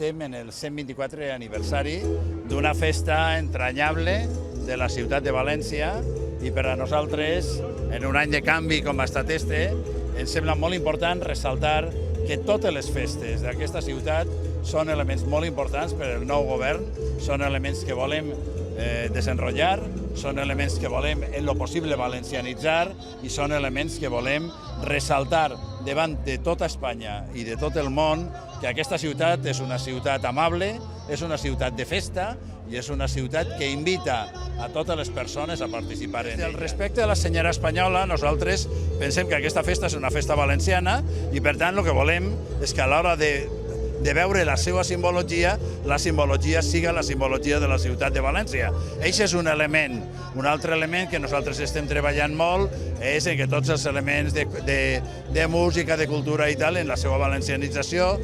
estem en el 124è aniversari d'una festa entranyable de la ciutat de València i per a nosaltres, en un any de canvi com ha estat este, ens sembla molt important ressaltar que totes les festes d'aquesta ciutat són elements molt importants per al nou govern, són elements que volem desenrotllar, són elements que volem en lo possible valencianitzar i són elements que volem ressaltar davant de tota Espanya i de tot el món que aquesta ciutat és una ciutat amable, és una ciutat de festa i és una ciutat que invita a totes les persones a participar en ella. Respecte a la senyera espanyola, nosaltres pensem que aquesta festa és una festa valenciana i per tant el que volem és que a l'hora de veure la seva simbologia, la simbologia siga la simbologia de la ciutat de València. Això és un element. Un altre element que nosaltres estem treballant molt és que tots els elements de música, de cultura i tal, en la seva valencianització,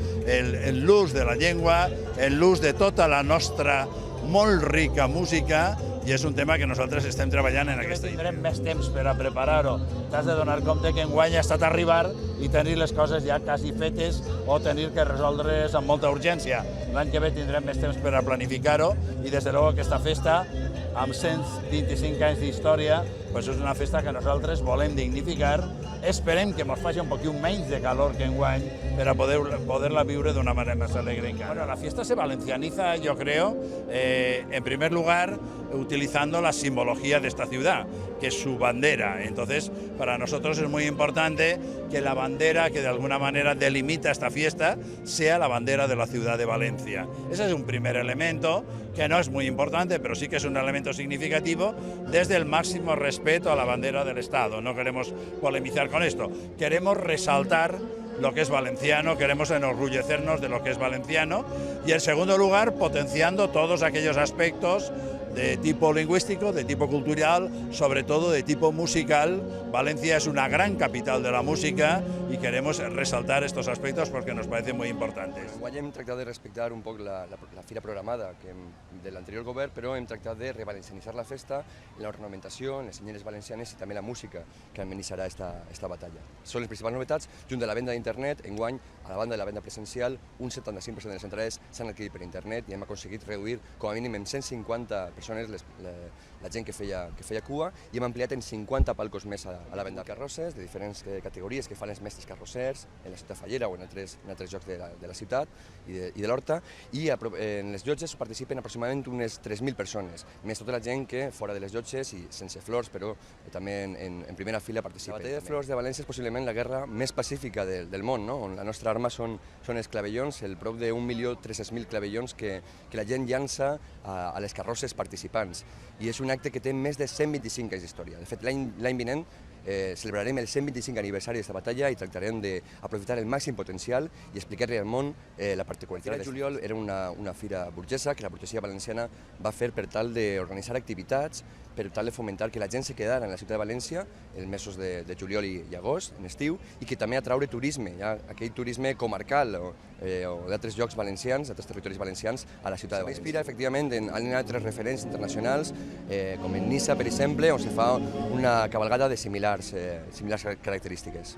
l'ús de la llengua, l'ús de tota la nostra molt rica música, i és un tema que nosaltres estem treballant en aquesta idea. Tindrem més temps per a preparar-ho. T'has de donar compte que enguany ha estat arribar i tenir les coses ja quasi fetes o tenir que resoldre's amb molta urgència. L'any que ve tindrem més temps per a planificar-ho i des de luego aquesta festa, amb 125 anys d'història, és una festa que nosaltres volem dignificar. Esperem que ens faci un poquet menys de calor que enguany per a poder-la viure d'una manera més alegre encara. La fiesta se valencianiza, yo creo, en primer lugar, utilizando la simbología de esta ciudad, que es su bandera. Entonces, para nosotros es muy importante que la bandera que de alguna manera delimita esta fiesta sea la bandera de la ciudad de Valencia. Ese es un primer elemento que no es muy importante, pero sí que es un elemento significativo desde el máximo respeto a la bandera del Estado. No queremos polemizar con esto, queremos resaltar lo que es valenciano, queremos enorgullecernos de lo que es valenciano y, en segundo lugar, potenciando todos aquellos aspectos de tipo lingüístico, de tipo cultural, sobre todo de tipo musical. Valencia es una gran capital de la música y queremos resaltar estos aspectos porque nos parecen muy importantes. Enguany hem tractat de respectar un poc la fira programada de l'anterior govern, però hem tractat de revalencianitzar la festa en l'ornamentació, en les senyeres valencianes i també la música que amenitzarà esta batalla. Són les principals novetats, junt de la venda d'internet. Enguany, a la banda de la venda presencial, un 75% de les entrades s'han adquirit per internet i hem aconseguit reduir com a mínim en 150 persones la gent que feia cua i hem ampliat en 50 palcos més a la venda de carrosses de diferents categories que fan els mestres carrossers en la ciutat fallera o en altres llocs de la ciutat i de l'Horta, i en les llotges participen aproximadament unes 3.000 persones, més tota la gent que fora de les llotges i sense flors, però també en primera fila participen. La batalla de flors de València és possiblement la guerra més pacífica del món, on la nostra arma són els clavellons, el prop de 1.300.000 clavellons que la gent llança a les carrosses participants. I és un acte que té més de 125 anys d'història. De fet, l'any vinent celebrarem el 125 aniversari d'aquesta batalla i tractarem d'aprofitar el màxim potencial i explicar-li al món la particularitat. El juliol era una fira burgesa que la burgesia valenciana va fer per tal d'organitzar activitats, per tal de fomentar que la gent se quedara en la ciutat de València els mesos de juliol i agost, en estiu, i que també atraure turisme, aquell turisme comarcal o d'altres llocs valencians, d'altres territoris valencians a la ciutat de València. S'inspira, efectivament, en altres referents internacionals, com en Niça, per exemple, on se fa una cabalgada de similars característiques.